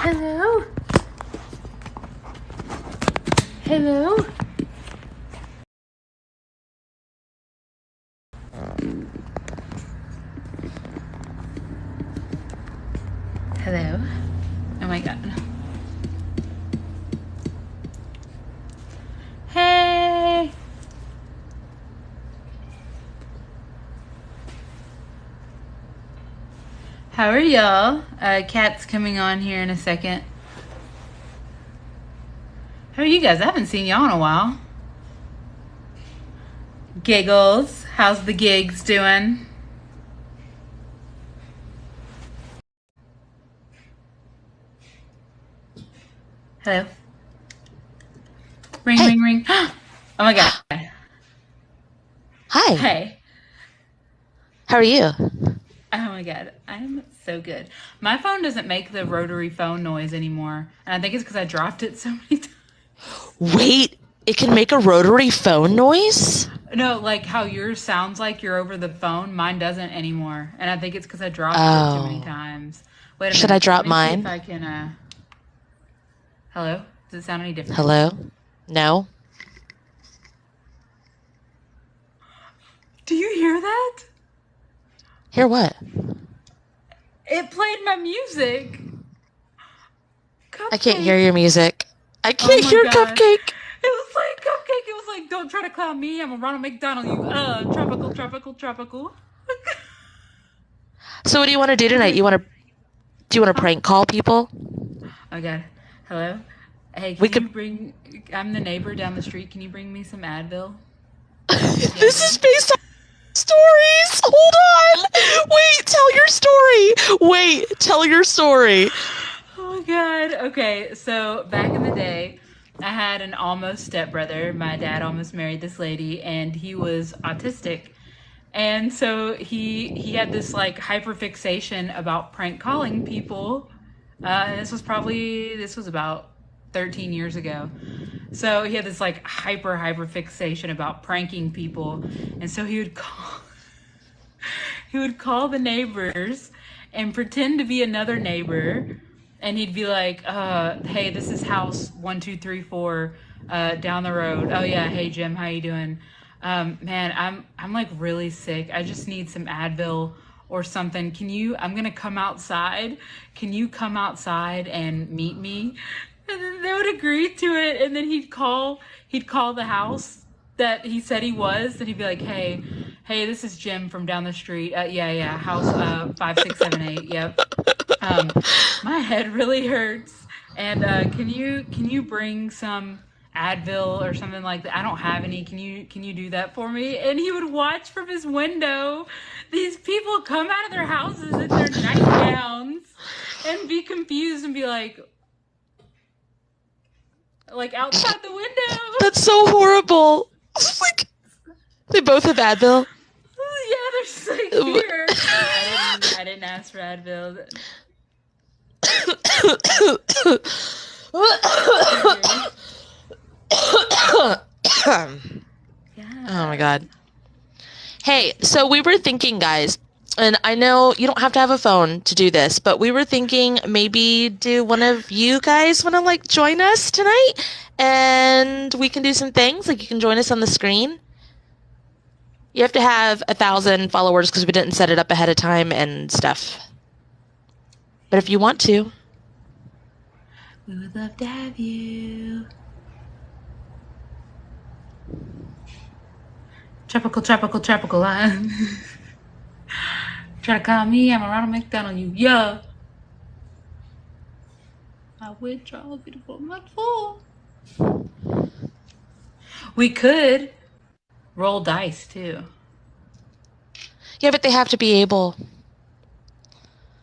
Hello? Hello? Hello? Oh my god. Hey! How are y'all? Kat's coming on here in a second. How are you guys? I haven't seen y'all in a while. Giggles. How's the gigs doing? Hello? Ring, Hey. ring, ring. Oh my god. Hi. Hey. How are you? Oh my god. I'm so good. My phone doesn't make the rotary phone noise anymore. And I think it's because I dropped it so many times. Wait, it can make a rotary phone noise? No, like how yours sounds like you're over the phone. Mine doesn't anymore. And I think it's because I dropped it too many Oh. times. Wait a Should I minute. Let drop me see if mine? I can, hello? Does it sound any different? Hello? No? Do you hear that? Hear what? It played my music. I can't hear Cupcake. your music. I Oh can't my hear god. Cupcake. It was like Cupcake. It was like, don't try to clown me. I'm a Ronald McDonald, you, tropical, tropical, tropical. So what do you want to do tonight? Okay. Do you want to Huh? prank call people? Oh god. Hello? Hey, We can could you bring, I'm the neighbor down the street. Can you bring me some Advil? Yeah, This is dude. based on stories. Hold on. Wait, tell your story. Wait, tell your story. Oh my god. Okay, so back in the day, I had an almost stepbrother. My dad almost married this lady, and he was autistic. And so he had this like hyperfixation about prank calling people. And this was about 13 years ago. So he had this like hyper fixation about pranking people. And so he would call the neighbors and pretend to be another neighbor, and he'd be like, hey, this is house 1234 down the road. Oh yeah, hey Jim, how you doing? Man, I'm like really sick. I just need some Advil or something. I'm gonna come outside. Can you come outside and meet me? And then they would agree to it, and then he'd call the house that he said he was, and he'd be like, hey, this is Jim from down the street. Yeah, house 5678. Yep. My head really hurts, and can you bring some Advil or something like that? I don't have any. Can you do that for me? And he would watch from his window these people come out of their houses in their nightgowns and be confused and be like outside the window. That's so horrible. Like, they both have Advil. Yeah, they're just like here. I didn't ask for Advil. Oh my Yeah. god. Hey, so we were thinking, guys, and I know you don't have to have a phone to do this, but we were thinking maybe do one of you guys want to like join us tonight? And we can do some things. Like you can join us on the screen. You have to have 1,000 followers because we didn't set it up ahead of time and stuff. But if you want to, We would love to have you. Tropical line. Try to call me, I'm a Ronald McDonald, you, yeah. I withdraw beautiful not full. We could roll dice too. yeah, but they have to be able.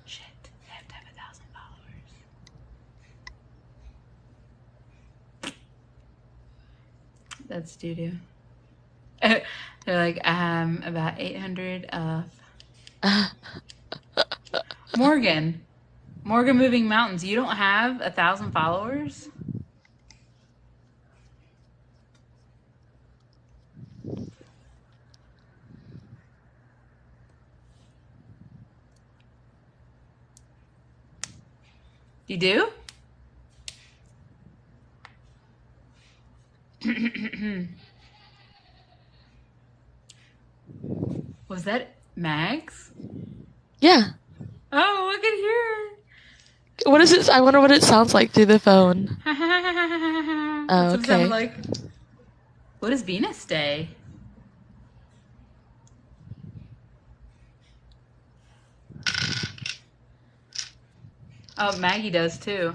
Shit, they have to have 1,000 followers. That's doo doo. They're like, about 800 of Morgan. Morgan Moving Mountains. You don't have 1,000 followers? You do? Was that Max? Yeah. Oh, I can hear What is it? I wonder what it sounds like through the phone. it. Oh, That's what it okay. sounded like. What is Venus Day? Oh, Maggie does too.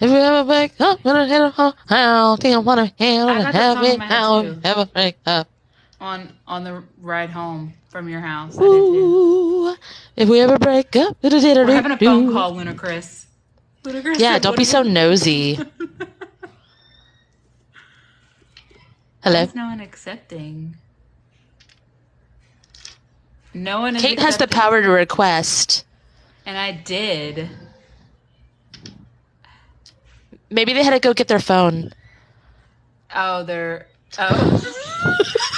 If you ever break up, gonna hit a hole, how do you wanna handle I it? got that Have song in it my head now, too. ever break up. On the ride home from your house. I did too. Ooh, if we ever break up, We're having a phone call, Lunacris. Lunacris Yeah, said, don't what be are so we- nosy. Hello? Why is no one accepting? No one is Kate has the accepting. power to request. And I did. Maybe they had to go get their phone. Oh, they're... Oh.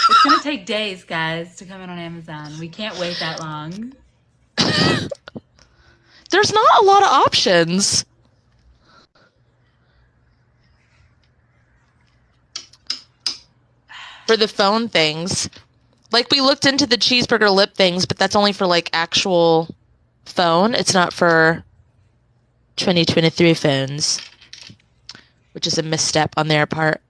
It's going to take days, guys, to come in on Amazon. We can't wait that long. There's not a lot of options. For the phone things. Like, we looked into the cheeseburger lip things, but that's only for, like, actual phone. It's not for 2023 phones, which is a misstep on their part.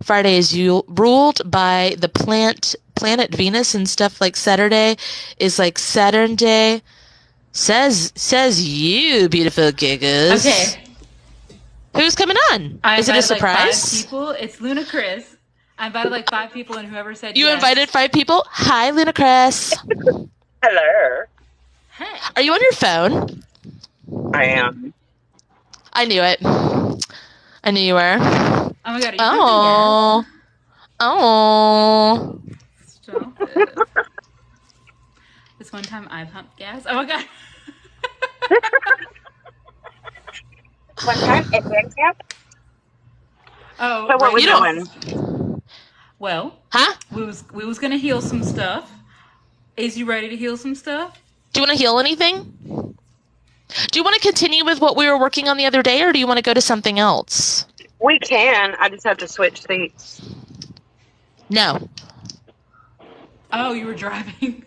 Friday is ruled by the planet Venus and stuff. Like Saturday is like Saturn Day. Says you, beautiful giggers. Okay. Who's coming on? I Is it a invited, like, 5 surprise? people. It's Lunacris. I invited like 5 people, and whoever said You yes. invited 5 people? Hi, Lunacris. Hello. Hey. Are you on your phone? I am. I knew it. I knew you were. Oh my god, are you Oh. Oh. pumping gas? Stop it. This one time I pumped gas. Oh my god. One time at band camp. Oh, So what we You don't- doing? well, Huh? we was gonna heal some stuff. Is you ready to heal some stuff? Do you want to heal anything? Do you want to continue with what we were working on the other day, or do you want to go to something else? We can. I just have to switch seats. No. Oh, you were driving.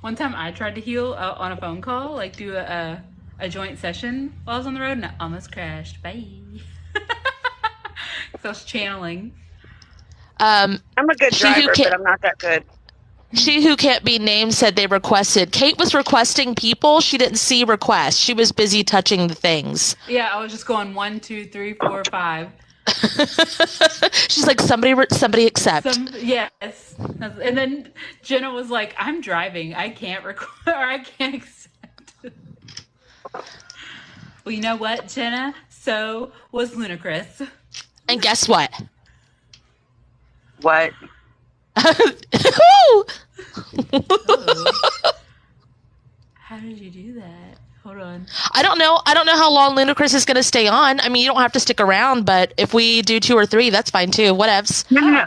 One time I tried to heal on a phone call, like do a joint session while I was on the road, and I almost crashed. Bye. So I was channeling. I'm a good She who driver, can't- but I'm not that good. She who can't be named said they requested. Kate was requesting people. She didn't see requests. She was busy touching the things. Yeah, I was just going 1, 2, 3, 4, 5. She's like, somebody accept. Yes. And then Jenna was like, I'm driving. I can't record, or I can't accept. Well, you know what, Jenna? So was Lunacris. And guess what? What? Oh. How did you do that? Hold on. I don't know. I don't know how long Ludacris is going to stay on. I mean, you don't have to stick around, but if we do 2 or 3, that's fine too. Whatevs. No.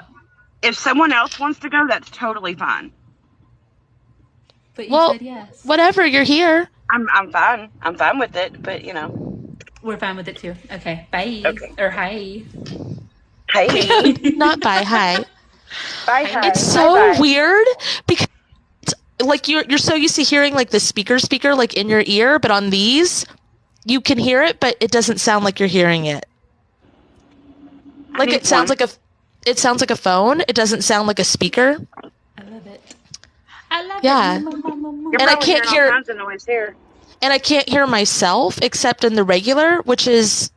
If someone else wants to go, that's totally fine. But you Well, said yes. Whatever. You're here. I'm fine. I'm fine with it, but you know. We're fine with it too. Okay. Bye. Okay. Or hi. Hey. Not bye. Hi. Bye. Hi. It's so Bye-bye. weird because like you're so used to hearing like the speaker like in your ear, but on these you can hear it, but it doesn't sound like you're hearing it. Like need it sounds one. like a phone. It doesn't sound like a speaker. I love it. I love Yeah. it. You're And I probably can't hearing hear- all kinds of noise here. And I can't hear myself except in the regular, which is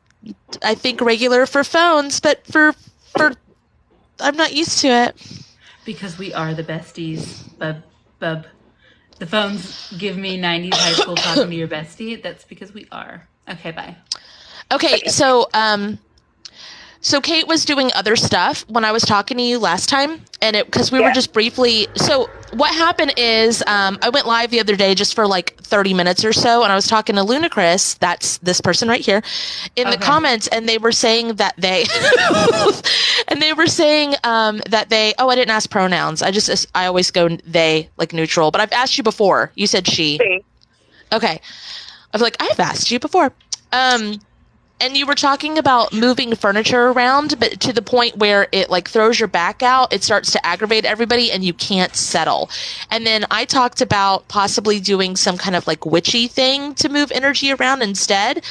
I think regular for phones, but for I'm not used to it. Because we are the besties, bub. The phones give me 90s high school talking to your bestie. That's because we are. Okay, bye. Okay, so Kate was doing other stuff when I was talking to you last time, and because we were Yeah. just briefly. So what happened is I went live the other day just for like 30 minutes or so, and I was talking to Ludacris, that's this person right here, in the Okay. comments, and they were saying that they, Oh, I didn't ask pronouns. I always go they, like neutral, but I've asked you before. You said she. See? Okay. I feel like I've asked you before. And you were talking about moving furniture around, but to the point where it like throws your back out, it starts to aggravate everybody and you can't settle. And then I talked about possibly doing some kind of like witchy thing to move energy around instead.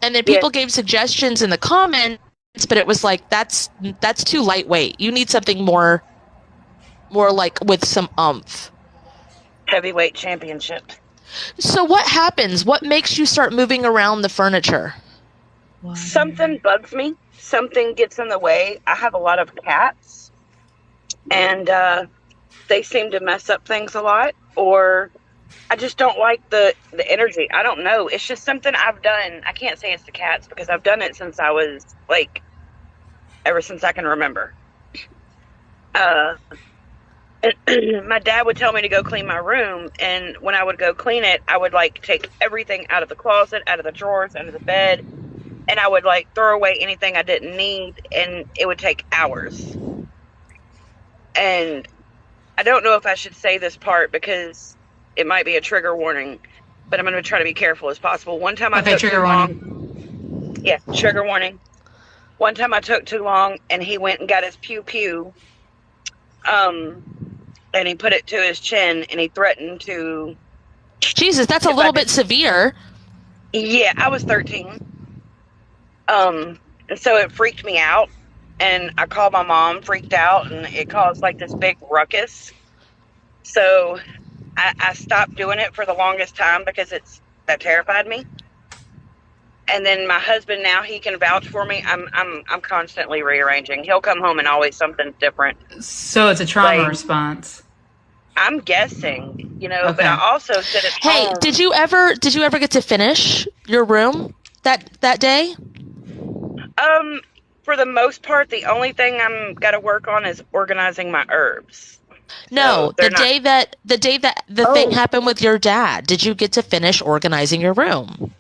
And then people gave suggestions in the comments, but it was like, that's too lightweight. You need something more like with some oomph. Heavyweight championship. So what happens? What makes you start moving around the furniture? Something bugs me. Something gets in the way. I have a lot of cats, and they seem to mess up things a lot, or I just don't like the energy. I don't know. It's just something I've done. I can't say it's the cats because I've done it since I was like, ever since I can remember. My dad would tell me to go clean my room, and when I would go clean it, I would like take everything out of the closet, out of the drawers, under the bed, and I would like throw away anything I didn't need, and it would take hours. And I don't know if I should say this part because it might be a trigger warning, but I'm going to try to be careful as possible. One time I took trigger too warning. long. Yeah, trigger warning. One time I took too long, and he went and got his pew-pew, and he put it to his chin, and he threatened to... Jesus, that's a little bit severe. Yeah, I was 13. And so it freaked me out, and I called my mom, freaked out, and it caused like this big ruckus. So I stopped doing it for the longest time because that terrified me. And then my husband, now he can vouch for me. I'm constantly rearranging. He'll come home and always something's different. So it's a trauma response. I'm guessing, Okay. but I also said at Hey, home. did you ever get to finish your room that day? For the most part, the only thing I'm got to work on is organizing my herbs. No, So the day that the thing happened with your dad, did you get to finish organizing your room?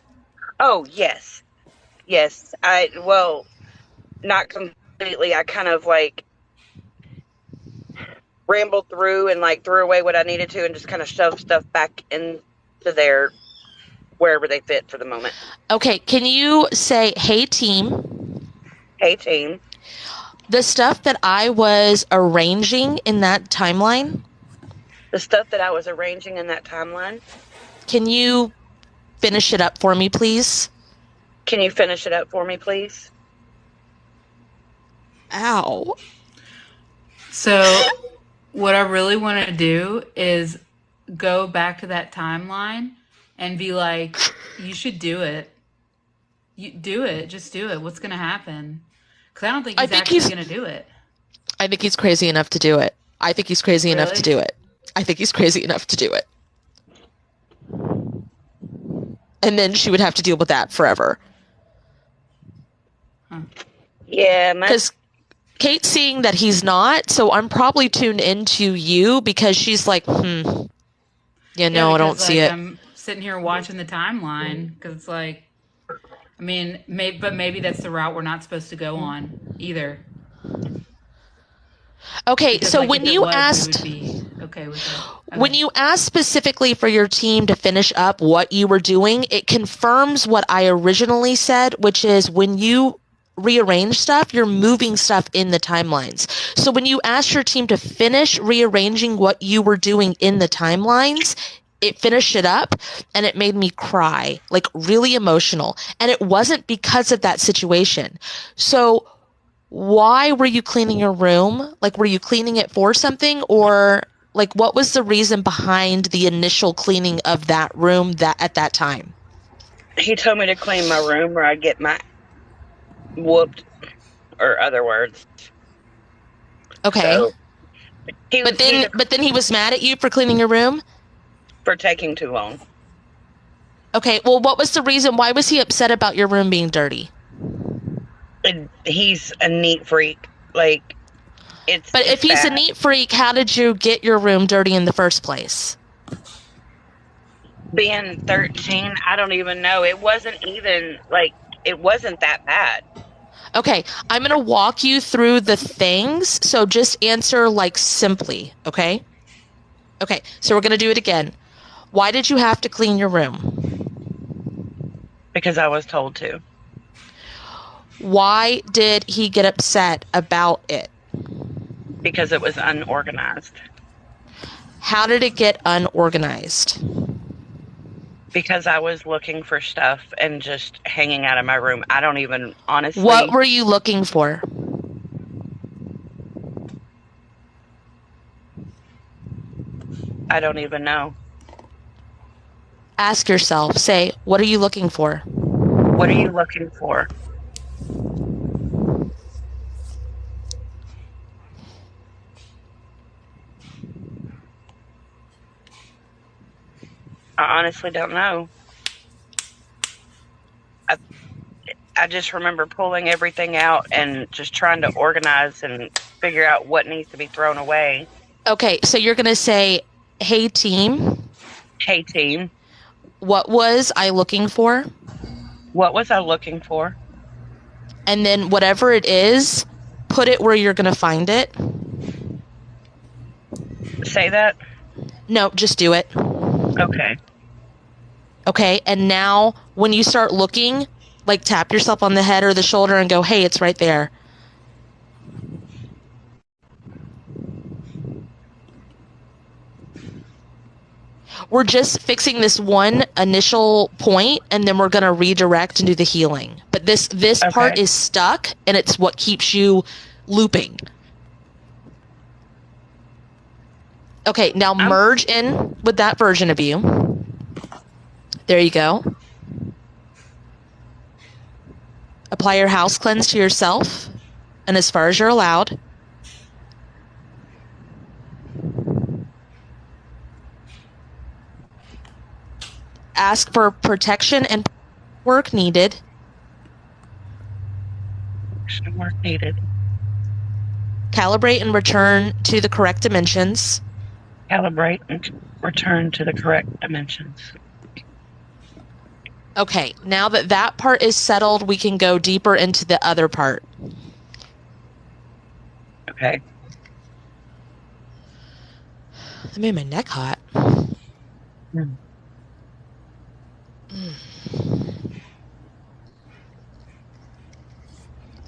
Oh, yes. Yes. Not completely. I kind of like rambled through and like threw away what I needed to and just kind of shoved stuff back into there wherever they fit for the moment. Okay, can you say, hey team? Hey team. The stuff that I was arranging in that timeline, The stuff that I was arranging in that timeline. can you finish it up for me, please? Can you finish it up for me, please? Ow. So what I really want to do is go back to that timeline and be like, you should do it. You do it. Just do it. What's going to happen? Because I don't think he's actually going to do it. I think he's crazy enough to do it. I think he's crazy enough to do it. I think he's crazy enough to do it. And then she would have to deal with that forever. Yeah, because Kate's seeing that he's not, so I'm probably tuned into you because she's like, I don't see it. I'm sitting here watching the timeline because it's like, I mean, maybe that's the route we're not supposed to go on either. Okay, Because, so like, when if it you was, we asked, would be okay with it. Okay. when you asked specifically for your team to finish up what you were doing, it confirms what I originally said, which is when you rearrange stuff, you're moving stuff in the timelines. So when you asked your team to finish rearranging what you were doing in the timelines, it finished it up and it made me cry, like really emotional. And it wasn't because of that situation. So why were you cleaning your room? Like, were you cleaning it for something, or like what was the reason behind the initial cleaning of that room at that time? He told me to clean my room or I'd get my whooped, or other words. Okay. So, but then he was mad at you for cleaning your room? For taking too long. Okay, well, what was the reason? Why was he upset about your room being dirty? He's a neat freak. Like, But if he's a neat freak, how did you get your room dirty in the first place? Being 13, I don't even know. It wasn't that bad. Okay, I'm going to walk you through the things, so just answer, like, simply, okay? Okay, so we're going to do it again. Why did you have to clean your room? Because I was told to. Why did he get upset about it? Because it was unorganized. How did it get unorganized? Because I was looking for stuff and just hanging out in my room. I don't even, honestly. What were you looking for? I don't even know. Ask yourself, say, what are you looking for? What are you looking for? I honestly don't know. I just remember pulling everything out and just trying to organize and figure out what needs to be thrown away. Okay, so you're going to say, hey, team. Hey, team. What was I looking for? What was I looking for? And then whatever it is, put it where you're going to find it. Say that? No, just do it. Okay. Okay, and now when you start looking, like tap yourself on the head or the shoulder and go, hey, it's right there. We're just fixing this one initial point, and then we're going to redirect and do the healing. But this Okay. part is stuck, and it's what keeps you looping. Okay, now merge in with that version of you. There you go. Apply your house cleanse to yourself, and as far as you're allowed. Ask for protection and work needed. Work needed. Calibrate and return to the correct dimensions. Calibrate and return to the correct dimensions. Okay, now that that part is settled, we can go deeper into the other part. Okay. That made my neck hot. Hmm.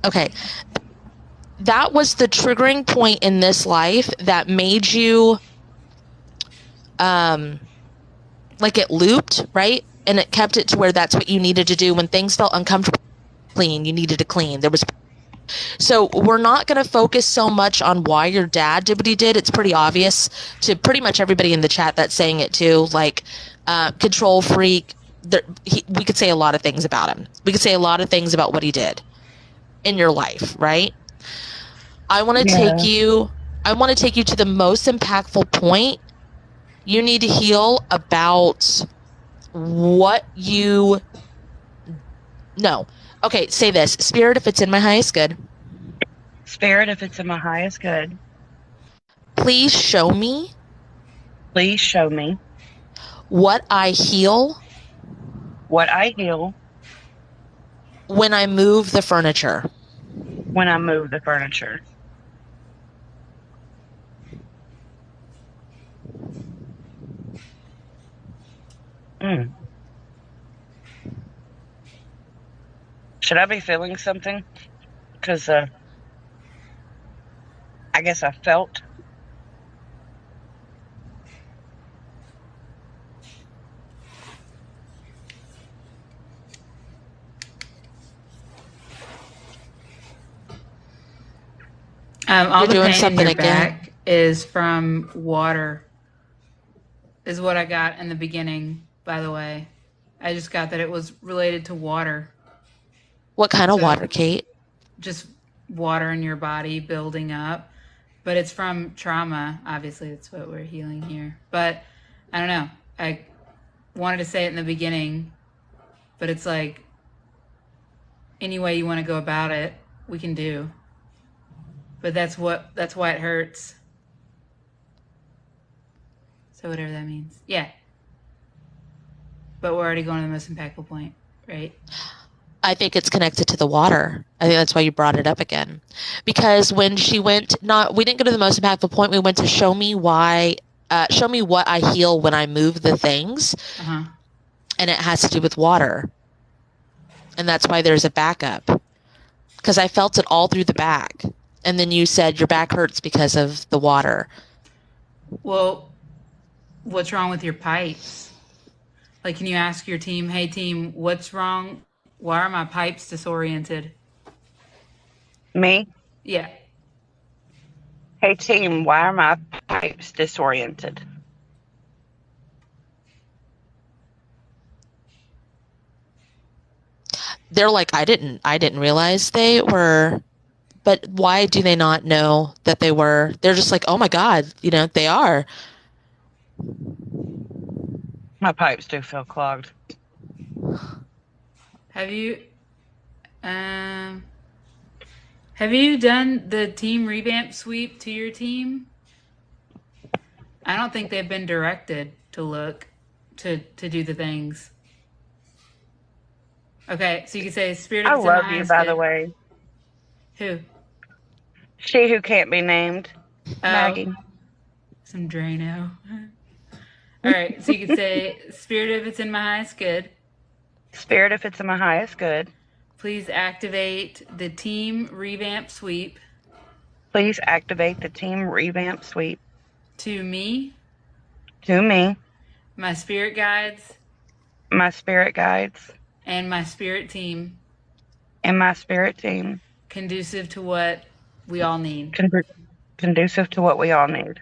Okay. That was the triggering point in this life that made you, like it looped, right? And it kept it to where that's what you needed to do when things felt uncomfortable. Clean, you needed to clean. There was. So we're not going to focus so much on why your dad did what he did. It's pretty obvious to pretty much everybody in the chat that's saying it too. Like, control freak. We could say a lot of things about him. We could say a lot of things about what he did in your life, right? I want to take you to the most impactful point. You need to heal about what you know. Okay, say this. Spirit, if it's in my highest good. Spirit, if it's in my highest good. Please show me. Please show me. What I heal. What I heal. When I move the furniture. When I move the furniture. Should I be feeling something? Because I guess I felt. All the You're doing pain something in your again. back is from water. Is what I got in the beginning, by the way. I just got that it was related to water. What kind of So- water, Kate? Just water in your body building up. But it's from trauma. Obviously, that's what we're healing here. But I don't know. I wanted to say it in the beginning, but it's like any way you want to go about it, we can do. But that's why it hurts. So whatever that means. Yeah. But we're already going to the most impactful point, right? I think it's connected to the water. I think that's why you brought it up again. Because when she went, we didn't go to the most impactful point. We went to show me what I heal when I move the things. Uh-huh. And it has to do with water. and that's why there's a backup. Because I felt it all through the back. And then you said your back hurts because of the water. Well, what's wrong with your pipes? Like, can you ask your team, hey, team, what's wrong? Why are my pipes disoriented? Me? Yeah. Hey, team, why are my pipes disoriented? They're like, I didn't realize they were, but why do they not know that they were? They're just like, oh my God, they are. My pipes do feel clogged. Have you done the team revamp sweep to your team? I don't think they've been directed to look to do the things. Okay, so you can say spirit of I it's in my love you, eyes, by good. the way. Who? She who can't be named. Maggie. Some Drano. All right, so you can say spirit of it's in my highest good. Spirit if it's in my highest good. Please activate the team revamp sweep Please activate the team revamp sweep to me, to me, my spirit guides, my spirit guides, and my spirit team, and my spirit team, conducive to what we all need. conducive to what we all need.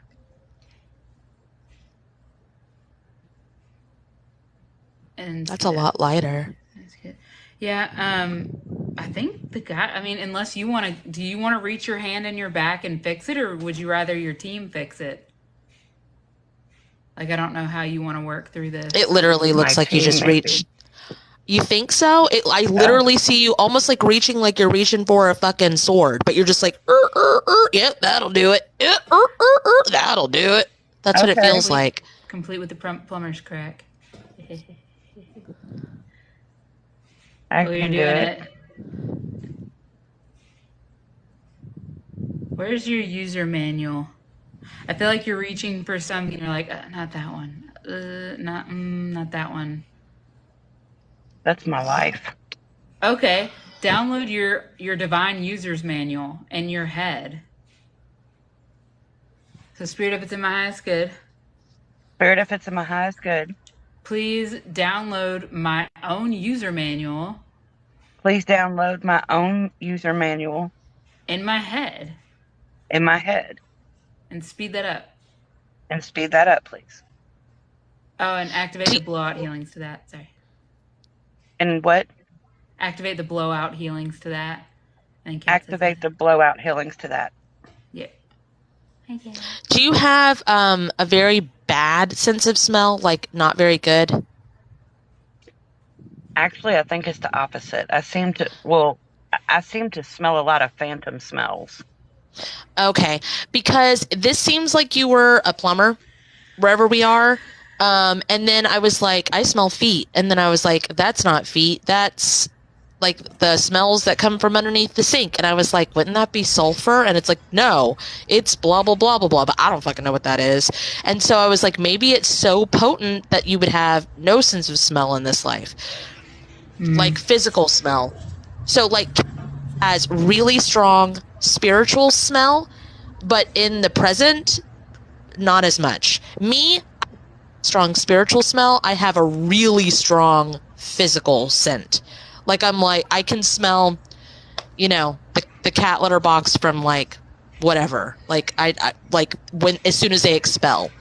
And That's a lot lighter. That's good. Yeah, I think the guy, I mean, unless you want to, do you want to reach your hand in your back and fix it, or would you rather your team fix it? Like, I don't know how you want to work through this. It literally looks My like you team, just maybe. reached. You think so? I literally see you almost like reaching, like you're reaching for a fucking sword, but you're just like, yep, that'll do it. Yep, that'll do it. That's what it Okay. feels like. Complete with the plumber's crack. I Well, you're can do doing it. it. Where's your user manual? I feel like you're reaching for something. You're like, not that one. Not that one. That's my life. Okay, download your divine users manual in your head. So, spirit if it's in my highest good, Spirit if it's in my highest good. please download my own user manual Please download my own user manual in my head in my head and speed that up. and speed that up, please. Oh, and activate the blowout healings to that. Sorry. And what? Activate the blowout healings to that. And Activate the blowout healings to that. Yeah. Okay. Do you have a very bad sense of smell, like not very good? Actually, I think it's the opposite. I seem to smell a lot of phantom smells. Okay, because this seems like you were a plumber wherever we are. And then I was like, I smell feet. And then I was like, that's not feet. That's like the smells that come from underneath the sink. And I was like, wouldn't that be sulfur? And it's like, no, it's blah, blah, blah, blah, blah. But I don't fucking know what that is. And so I was like, maybe it's so potent that you would have no sense of smell in this life. Like physical smell. So like has really strong spiritual smell, but in the present, not as much. Me, strong spiritual smell. I have a really strong physical scent. Like I can smell, the cat litter box from like whatever. Like I like as soon as they expel.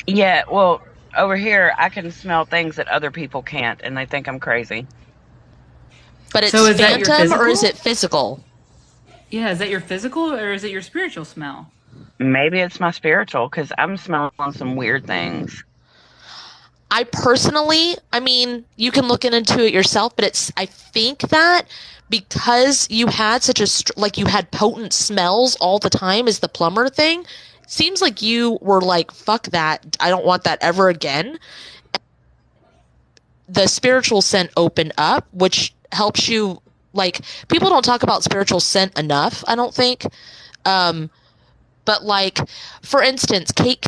Yeah, well, over here I can smell things that other people can't, and they think I'm crazy. But it's So is that your phantom or is physical? it physical? Yeah, is that your physical or is it your spiritual smell? Maybe it's my spiritual, because I'm smelling some weird things. I personally, I mean, you can look into it yourself, but I think that because you had you had potent smells all the time as the plumber thing, seems like you were like, fuck that. I don't want that ever again. The spiritual scent opened up, which helps you, like, people don't talk about spiritual scent enough, I don't think. But like, for instance, cake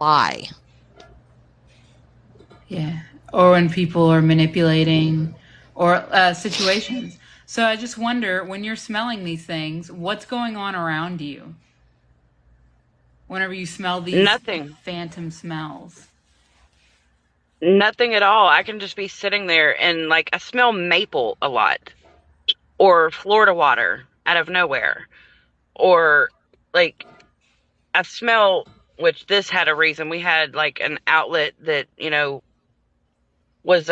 lie. Yeah. Or when people are manipulating or situations. So I just wonder, when you're smelling these things, what's going on around you whenever you smell these Nothing. phantom smells? Nothing at all. I can just be sitting there and like I smell maple a lot or Florida water out of nowhere. Or like I smell, which this had a reason. We had like an outlet that, was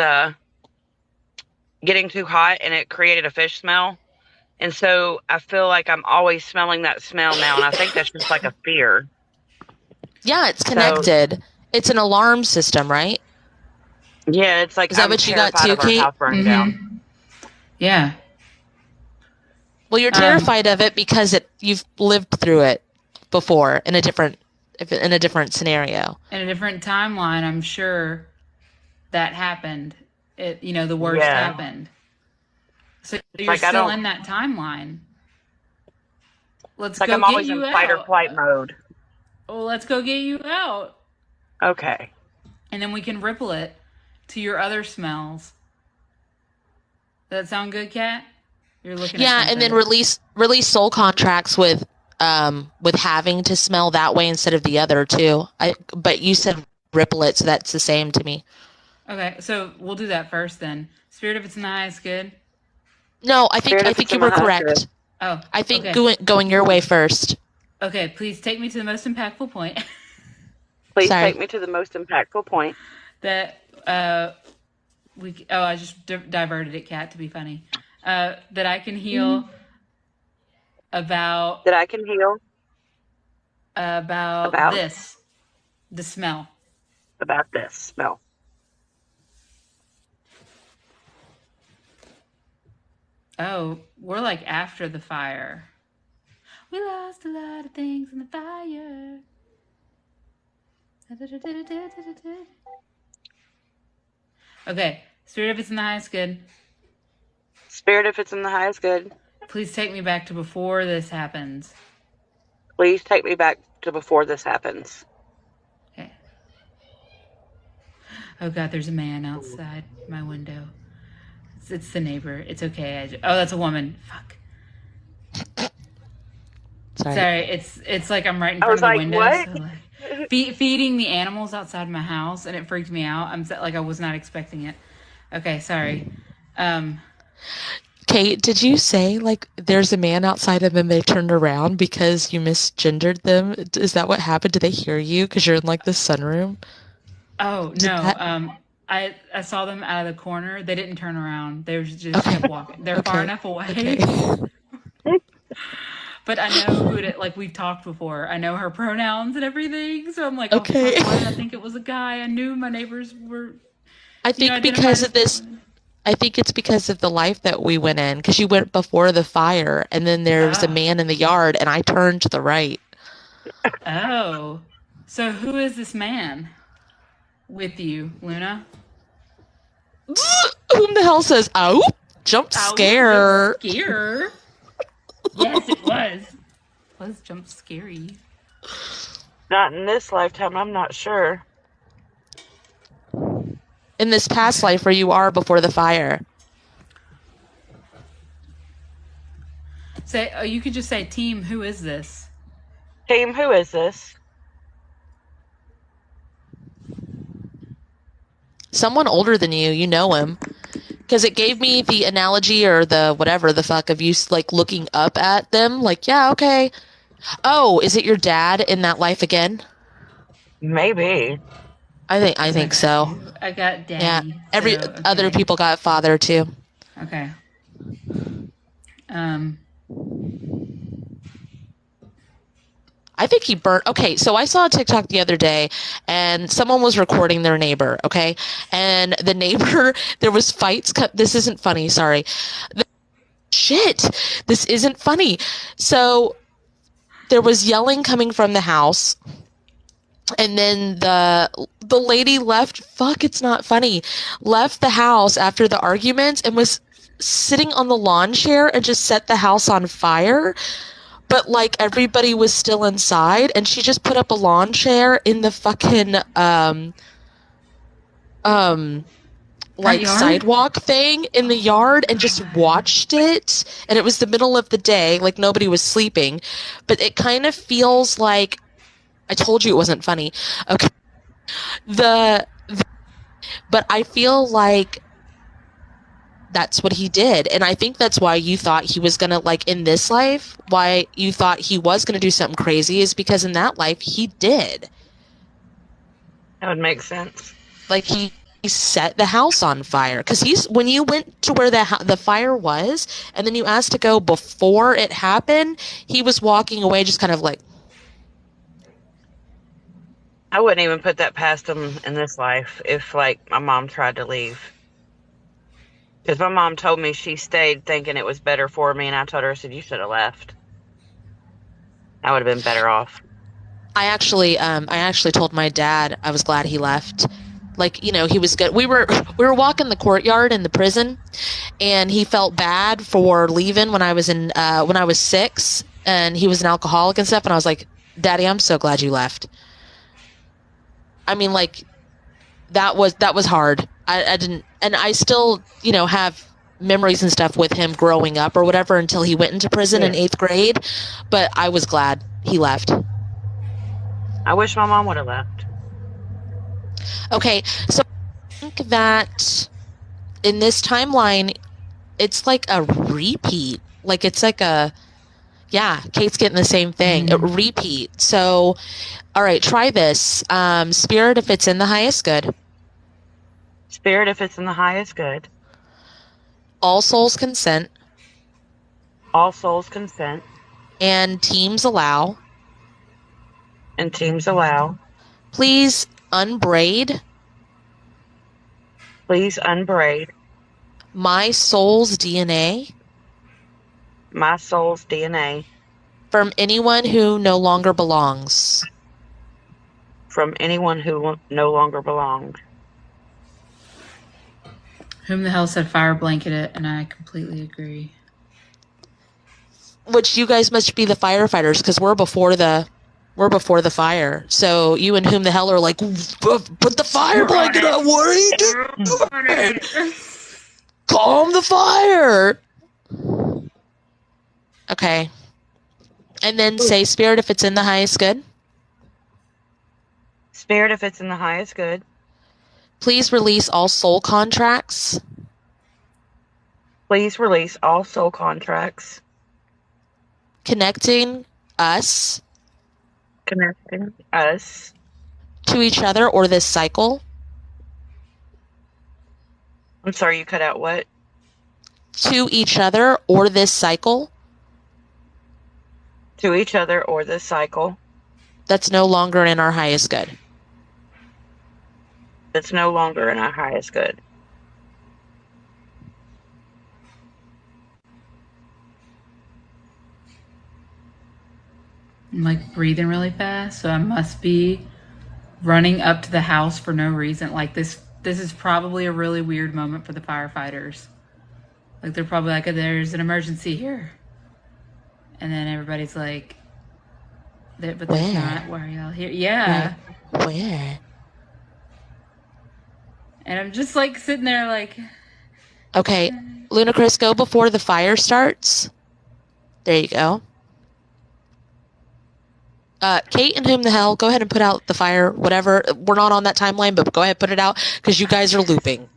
getting too hot and it created a fish smell. And so I feel like I'm always smelling that smell now, and I think that's just like a fear. Yeah, it's connected. It's an alarm system, right? Yeah, it's like Is that I'm what you got terrified too, of our Kate? house burning down. Yeah. Well, you're terrified of it because you've lived through it before in a different scenario. In a different timeline, I'm sure that happened. The worst Yeah. happened. So you're Like, I still don't- in that timeline. Let's It's like go I'm get always you in fight or out. flight mode. Well, let's go get you out. Okay. And then we can ripple it to your other smells. Does that sound good, Kat? You're looking at Yeah, and then release soul contracts with having to smell that way instead of the other too. But you said ripple it, so that's the same to me. Okay, so we'll do that first then. Spirit, if it's in the highest good. No, I think you were correct. Oh, I think okay. going your way first. Okay, please take me to the most impactful point. Please Sorry. take me to the most impactful point. That I just diverted it, Kat, to be funny. That I can heal about That I can heal about this, the smell. about this smell. Oh, we're like after the fire. We lost a lot of things in the fire. Okay, Spirit, if it's in the highest good, Spirit, if it's in the highest good, please take me back to before this happens. please take me back to before this happens. Okay. Oh God, there's a man outside my window. It's the neighbor. It's okay. Oh, that's a woman. Fuck. Sorry. It's like I'm right in front of the window. What? So like, feeding the animals outside my house, and it freaked me out. I was not expecting it. Okay, sorry. Kate, did you say like there's a man outside and then they turned around because you misgendered them? Is that what happened? Did they hear you because you're in like the sunroom? Oh no. I saw them out of the corner. They didn't turn around. They just kept walking. They're far enough away. Okay. But I know who it. Like we've talked before. I know her pronouns and everything. So I'm like, Okay. Oh, why did I think it was a guy? I knew my neighbors were. I think because of this. I think it's because of the life that we went in. Because you went before the fire, and then there's a man in the yard, and I turned to the right. Oh, so who is this man with you, Luna? Whom the hell says, "Oh, jump scare"? Jump scare. Yes, it was. It was jump scary. Not in this lifetime, I'm not sure. In this past life where you are before the fire. Say, you could just say, team, who is this? Team, who is this? Someone older than you. You know him. Because it gave me the analogy or the whatever the fuck of you like looking up at them. Like, yeah, okay. Oh, is it your dad in that life again? Maybe. I think so. I got daddy. Yeah. Other people got father too. Okay. I think he burnt. Okay, so I saw a TikTok the other day, and someone was recording their neighbor. Okay, and the neighbor, there was fights. This isn't funny. Sorry. Shit, this isn't funny. So there was yelling coming from the house, and then the lady left. Fuck, it's not funny. Left the house after the arguments and was sitting on the lawn chair and just set the house on fire. But, like, everybody was still inside, and she just put up a lawn chair in the fucking, like yard? sidewalk thing in the yard and just watched it. And it was the middle of the day, like nobody was sleeping. But it kind of feels like I told you it wasn't funny. Okay. But I feel like that's what he did. And I think that's why you thought he was going to, like, in this life, why you thought he was going to do something crazy is because in that life he did. That would make sense. Like, he set the house on fire. Because when you went to where the fire was, and then you asked to go before it happened, he was walking away just kind of like. I wouldn't even put that past him in this life if, like, my mom tried to leave. Because my mom told me she stayed thinking it was better for me, and I told her, I said, you should have left. I would have been better off. I actually told my dad I was glad he left. Like, you know, he was good. We were walking the courtyard in the prison, and he felt bad for leaving when I was 6, and he was an alcoholic and stuff. And I was like, Daddy, I'm so glad you left. I mean, like, that was hard. I didn't, and I still, you know, have memories and stuff with him growing up or whatever until he went into prison in 8th grade. But I was glad he left. I wish my mom would have left. Okay, so I think that in this timeline, it's like a repeat. Like, it's like Kate's getting the same thing. A repeat. So, all right, try this. Spirit, if it's in the highest good. Spirit, if it's in the highest good. All souls consent. All souls consent. And teams allow. And teams allow. Please unbraid. Please unbraid. My soul's DNA. My soul's DNA. From anyone who no longer belongs. From anyone who no longer belongs. Whom the hell said fire blanket it, and I completely agree. Which you guys must be the firefighters, because we're before the fire. So you and whom the hell are like, put the fire blanket up. What are you doing? Calm the fire. Okay. And then say, Spirit, if it's in the highest good. Spirit, if it's in the highest good. Please release all soul contracts. Please release all soul contracts. Connecting us. Connecting us. To each other or this cycle. I'm sorry, you cut out what? To each other or this cycle. To each other or this cycle. That's no longer in our highest good. That's no longer in our highest good. I'm like breathing really fast, so I must be running up to the house for no reason. Like this is probably a really weird moment for the firefighters. Like they're probably like, there's an emergency here. And then everybody's like, but there's Where? not. Why are y'all here? Yeah. Where? And I'm just like sitting there like. Okay, Lunacris, go before the fire starts. There you go. Kate and whom the hell, go ahead and put out the fire, whatever. We're not on that timeline, but go ahead, put it out, because you guys are looping.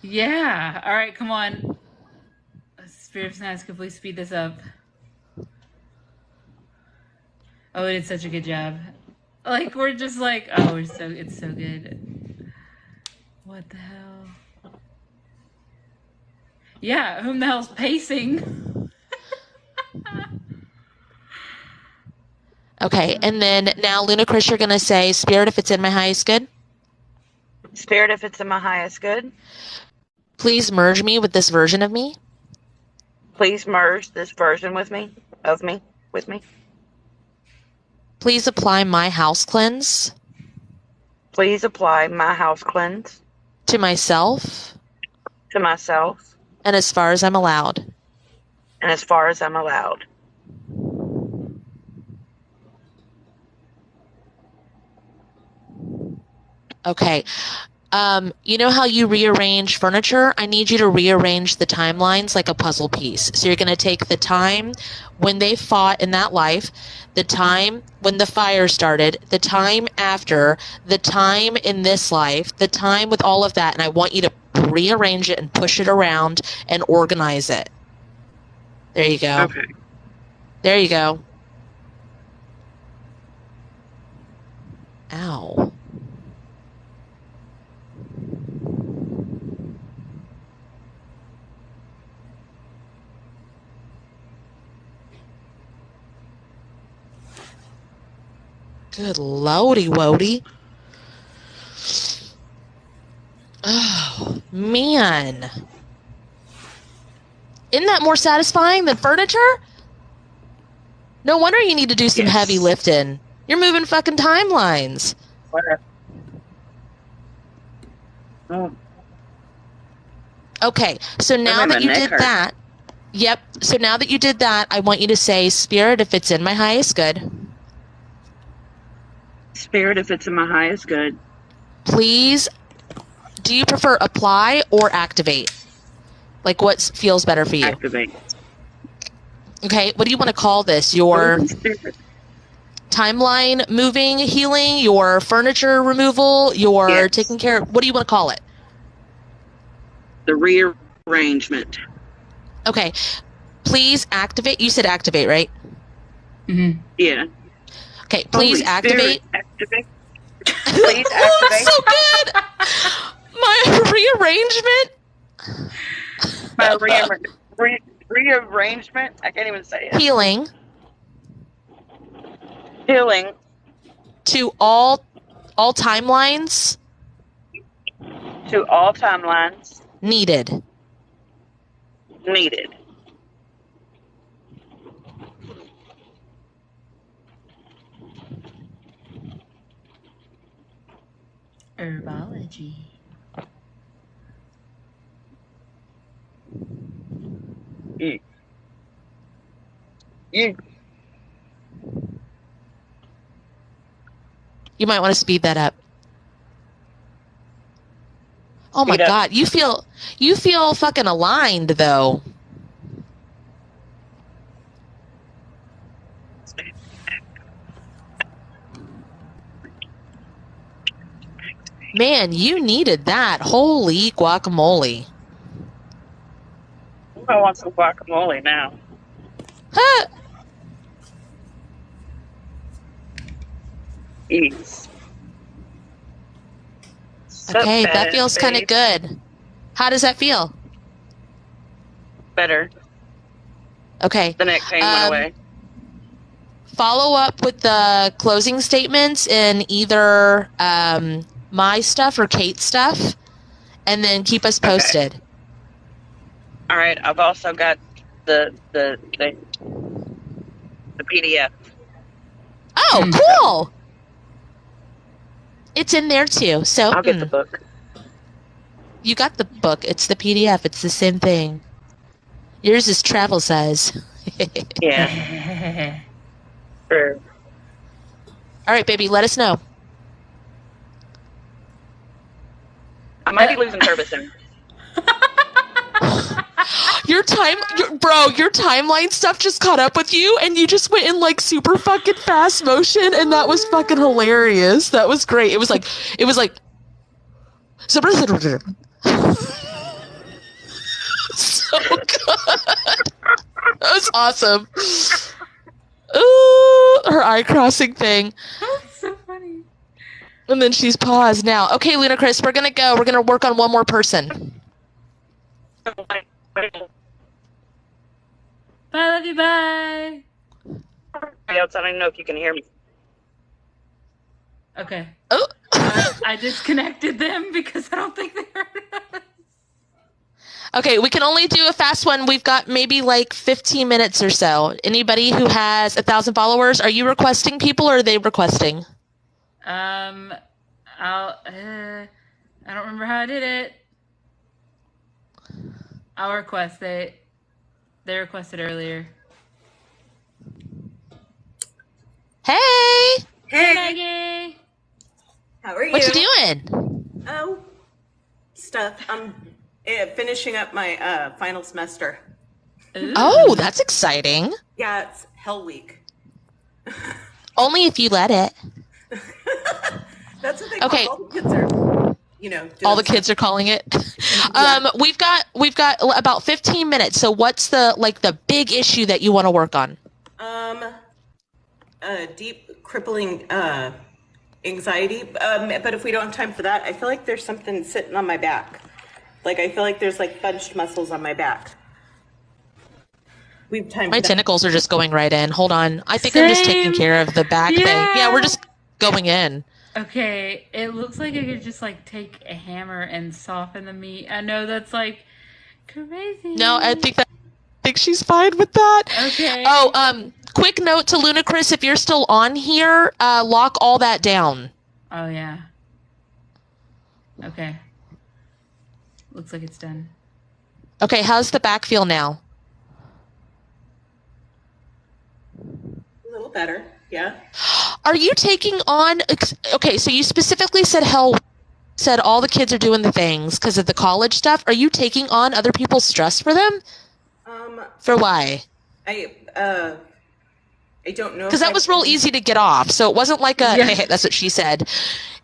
Yeah. All right, come on. Spirit of Snacks, could please speed this up. Oh, it did such a good job. Like, we're just like, oh, it's so good. What the hell? Yeah, whom the hell's pacing? Okay, and then now, Lunacris, you're going to say, Spirit, if it's in my highest good. Spirit, if it's in my highest good. Please merge me with this version of me. Please merge this version with me. Please apply my house cleanse. Please apply my house cleanse. To myself. To myself. And as far as I'm allowed. And as far as I'm allowed. Okay. You know how you rearrange furniture? I need you to rearrange the timelines like a puzzle piece. So you're going to take the time when they fought in that life, the time when the fire started, the time after, the time in this life, the time with all of that, and I want you to rearrange it and push it around and organize it. There you go. Okay. There you go. Ow. Good lordy woody. Oh, man. Isn't that more satisfying than furniture? No wonder you need to do some heavy lifting. You're moving fucking timelines. Oh. Okay, so now that you did that, yep, so now that you did that, I want you to say, Spirit, if it's in my highest good. Spirit, if it's in my highest good. Please, do you prefer apply or activate? Like what feels better for you? Activate. Okay, what do you want to call this? Your timeline moving, healing, your furniture removal, your taking care of, what do you want to call it? The rearrangement. Okay, please activate. You said activate, right? Mm-hmm. Yeah. Okay, please activate. Activate. Please activate. Oh, that's so good. My rearrangement. My rearrangement. I can't even say it. Healing to all timelines needed. Herbology. You might want to speed that up. Oh my God, you feel fucking aligned though. Man, you needed that. Holy guacamole. I want some guacamole now. Huh. Ease. Okay, that feels kind of good. How does that feel? Better. Okay. The neck pain went away. Follow up with the closing statements in either my stuff or Kate's stuff, and then keep us posted. Okay. All right. I've also got the PDF. Oh, cool. It's in there too. So I'll get the book. You got the book. It's the PDF. It's the same thing. Yours is travel size. Yeah. Sure. All right, baby. Let us know. I might be losing service soon. Your timeline stuff just caught up with you, and you just went in like super fucking fast motion, and that was fucking hilarious. That was great. It was like so good. That was awesome. Ooh, her eye crossing thing. That's so funny. And then she's paused now. Okay, Luna Chris, we're gonna go. We're gonna work on one more person. Bye, love you, bye. I don't even know if you can hear me. Okay. Oh. I disconnected them because I don't think they heard us. Okay, we can only do a fast one. We've got maybe like 15 minutes or so. Anybody who has 1,000 followers, are you requesting people or are they requesting? I don't remember how I did it. I'll request it. They requested earlier. Hey! Hey, Maggie! how are you? What you doing? Oh, stuff. I'm finishing up my final semester. Ooh. Oh, that's exciting. Yeah, it's Hell Week. Only if you let it. That's what they Okay. call all the kids are, doing All the stuff. kids are calling it. Yeah. We've got about 15 minutes. So what's the big issue that you want to work on? Deep crippling anxiety. But if we don't have time for that, I feel like there's something sitting on my back. Like I feel like there's like bunched muscles on my back. We have time. My for that. tentacles are just going right in. Hold on. I think I'm just taking Same. care of the back thing. Yeah. Yeah, we're just going in. Okay, it looks like I could just like take a hammer and soften the meat. I know that's like crazy. No, I think she's fine with that. Okay. Oh, quick note to Ludacris, if you're still on here, lock all that down. Oh yeah. Okay. Looks like it's done. Okay, how's the back feel now? A little better. Yeah. Are you taking on? Okay, so you specifically said all the kids are doing the things because of the college stuff. Are you taking on other people's stress for them? For why? I don't know. Because that was real easy to get off. So it wasn't like a. Yeah. Hey, that's what she said.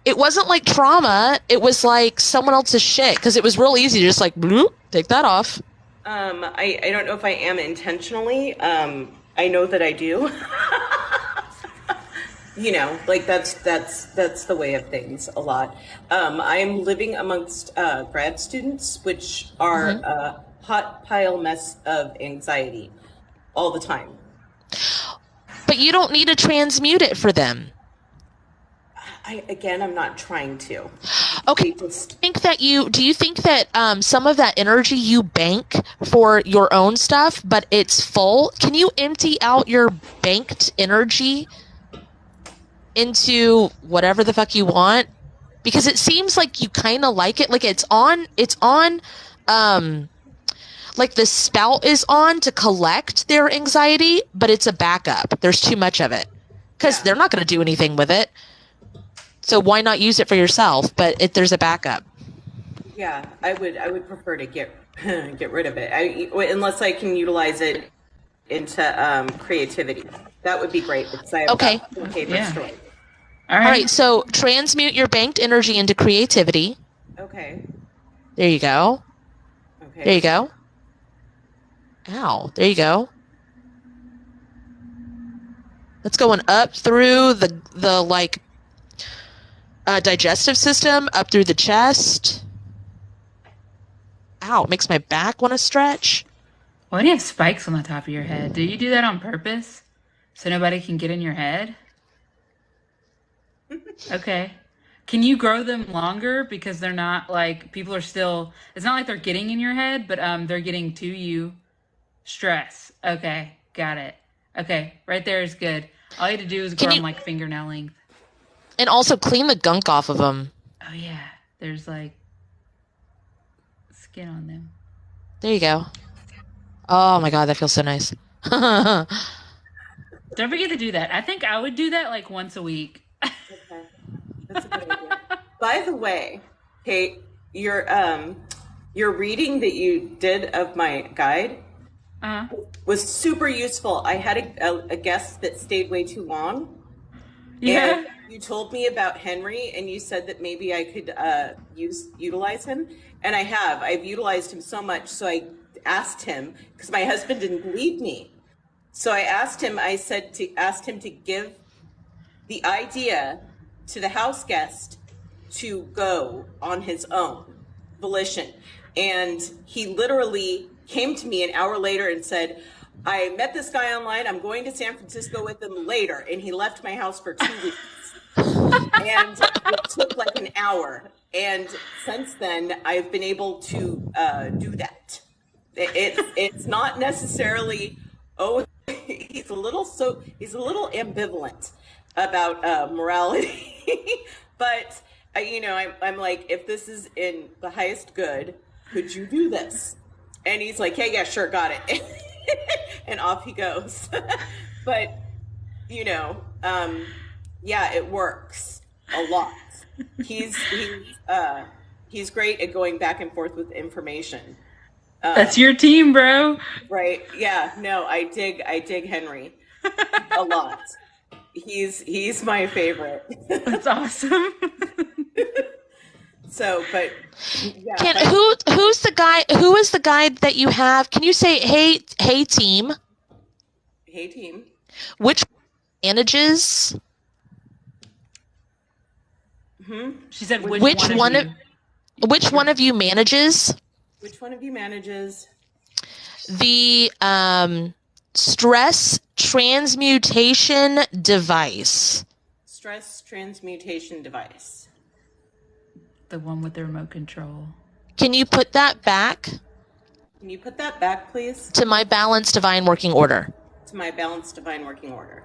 It wasn't like trauma. It was like someone else's shit. Because it was real easy to just like bloop, take that off. I don't know if I am intentionally. I know that I do. Like that's the way of things a lot. I am living amongst grad students, which are a hot pile mess of anxiety all the time. But you don't need to transmute it for them. I'm not trying to. Okay. I just, Do you think that some of that energy you bank for your own stuff, but it's full? Can you empty out your banked energy into whatever the fuck you want? Because it seems like you kind of like it. Like it's on, like the spout is on to collect their anxiety, but it's a backup. There's too much of it because they're not going to do anything with it. So why not use it for yourself? But there's a backup. yeah, I would prefer to get rid of it. Unless I can utilize it into creativity. That would be great. Because I have Okay. a paper Yeah. story. All All right, so transmute your banked energy into creativity. Okay. There you go. Okay. There you go. Ow. There you go. That's going up through the like digestive system, up through the chest. Ow, it makes my back want to stretch. Why do you have spikes on the top of your head? Do you do that on purpose? So nobody can get in your head? Okay. Can you grow them longer? Because they're not like, people are still, it's not like they're getting in your head, but they're getting to you. Stress. Okay. Got it. Okay. Right there is good. All you have to do is grow them like fingernail length. And also clean the gunk off of them. Oh yeah. There's like skin on them. There you go. Oh my god, that feels so nice. Don't forget to do that. I think I would do that like once a week. Okay. That's a good idea. By the way, Kate, your reading that you did of my guide was super useful. I had a guest that stayed way too long. Yeah. And you told me about Henry, and you said that maybe I could utilize him, and I have. I've utilized him so much. So I asked him, because my husband didn't believe me. So I asked him. I asked him to give the idea to the house guest to go on his own volition, and he literally came to me an hour later and said, I met this guy online. I'm going to San Francisco with him later. And he left my house for 2 weeks. And it took like an hour. And since then, I've been able to do that. It's not necessarily, he's a little ambivalent about morality. But, I'm like, if this is in the highest good, could you do this? And he's like, hey, yeah, sure, got it. And off he goes. But, yeah, it works a lot. He's He's great at going back and forth with information. That's your team, bro. Right. Yeah. No, I dig Henry a lot. He's my favorite. That's awesome. So, but yeah. Who's the guy? Who is the guy that you have? Can you say, hey team? Hey team. Which manages? She said, Which one of you manages? Which one of you manages the stress transmutation device? Stress transmutation device. The one with the remote control. Can you put that back Can you put that back, please? to my balanced divine working order? To my balanced divine working order.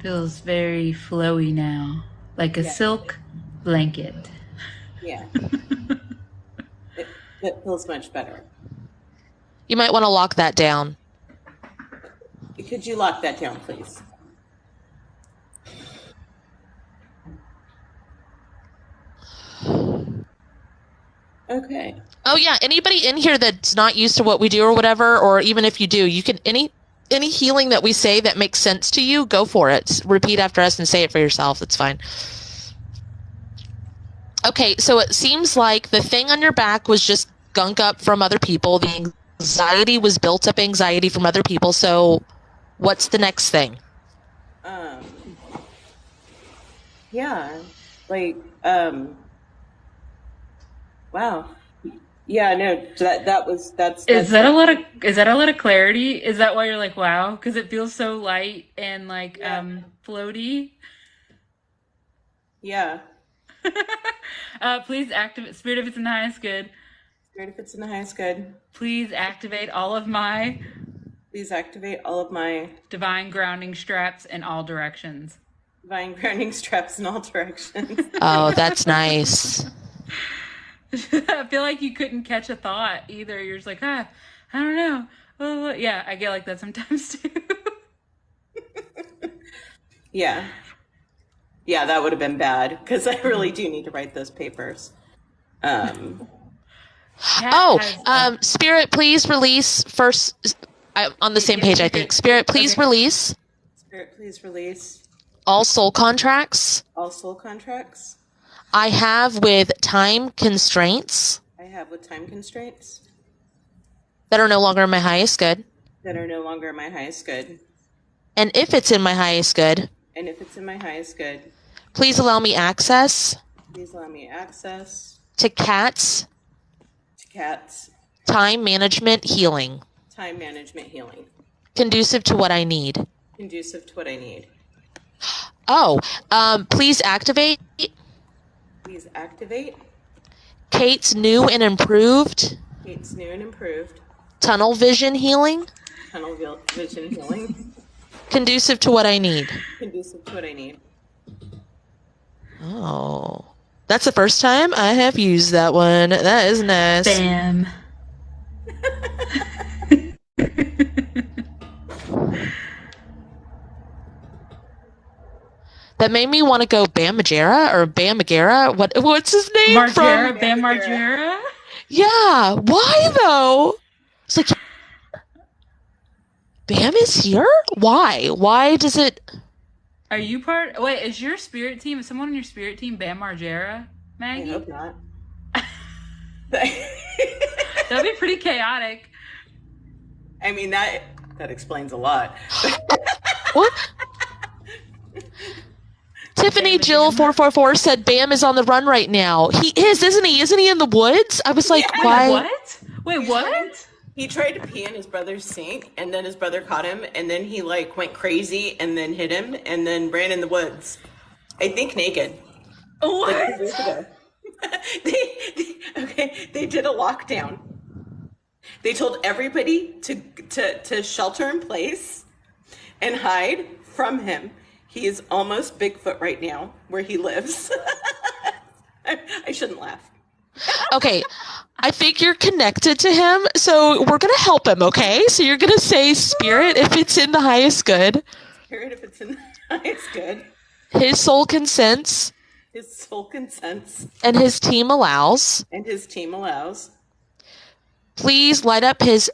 Feels very flowy now, like a silk blanket. Yeah. It feels much better. You might want to lock that down. Could you lock that down, please? Okay. Oh yeah, anybody in here that's not used to what we do or whatever, or even if you do, you can any healing that we say that makes sense to you, go for it. Repeat after us and say it for yourself. That's fine. Okay, so it seems like the thing on your back was just gunk up from other people. The anxiety was built up anxiety from other people. So what's the next thing? Yeah. Like, wow. Yeah, no, that's Is that a lot of clarity? Is that why you're like, wow? Because it feels so light and like floaty. Yeah. Please activate Spirit if it's in the highest good. Spirit if it's in the highest good. Please activate all of my divine grounding straps in all directions. Divine grounding straps in all directions. Oh, that's nice. I feel like you couldn't catch a thought either. You're just like, I don't know. Oh, yeah, I get like that sometimes too. Yeah. Yeah, that would have been bad because I really do need to write those papers. Spirit, please release first. On the same page, I think. Spirit, please release. Spirit, please release all soul contracts. all soul contracts I have with time constraints I have with time constraints that are no longer in my highest good. that are no longer my highest good. And if it's in my highest good, And if it's in my highest good, please allow me access please allow me access to CATS to CATS time management healing, time management healing, conducive to what I need. conducive to what I need. Please activate Please activate Kate's new and improved Kate's new and improved tunnel vision healing, tunnel vision healing, conducive to what I need. conducive to what I need. Oh, that's the first time I have used that one. That is nice. Bam. That made me want to go Bam Margera or Bam Margera. What's his name? Margera, Bam Margera. Yeah. Why though? It's like Bam is here. Why? Why does it? Are you part? Wait, is your spirit team? Is someone on your spirit team Bam Margera, I Maggie? hope not. That'd be pretty chaotic. I mean that explains a lot. What? Tiffany Jill 444 said Bam is on the run right now. He is, isn't he? Isn't he in the woods? I was like, why? What? Wait, what? He tried to pee in his brother's sink, and then his brother caught him, and then he like went crazy, and then hit him, and then ran in the woods. I think naked. What? Like 2 years ago. They did a lockdown. They told everybody to shelter in place and hide from him. He is almost Bigfoot right now, where he lives. I shouldn't laugh. Okay, I think you're connected to him, so we're going to help him, okay? So you're going to say spirit if it's in the highest good. Spirit, if it's in the highest good. his soul consents, his soul consents, and his team allows, and his team allows. please light up his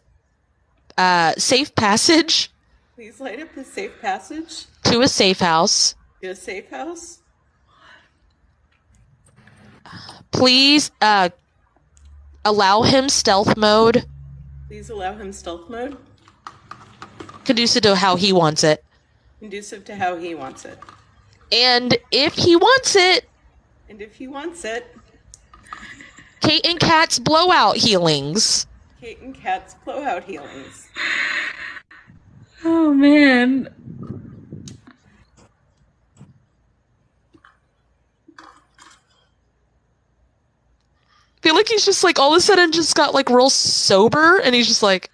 safe passage Please light up his safe passage to a safe house. to a safe house. Please allow him stealth mode, Please allow him stealth mode, conducive to how he wants it. conducive to how he wants it. And if he wants it, And if he wants it, Kate and Kat's blowout healings. Kate and Kat's blowout healings. Oh man. I feel like he's just like all of a sudden just got like real sober, and he's just like,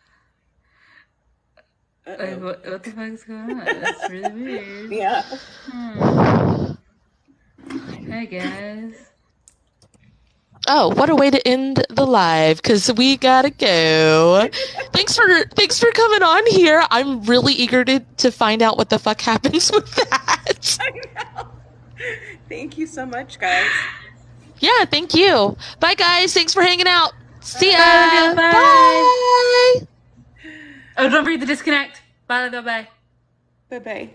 Like, what the fuck's going on? That's really weird. Yeah. Hi guys. oh, what a way to end the live, because we gotta go. Thanks for coming on here. I'm really eager to find out what the fuck happens with that. I know. Thank you so much, guys. Yeah, thank you. Bye, guys. Thanks for hanging out. See ya. Bye. Bye. Oh, don't forget to disconnect. Bye, bye, bye. Bye bye.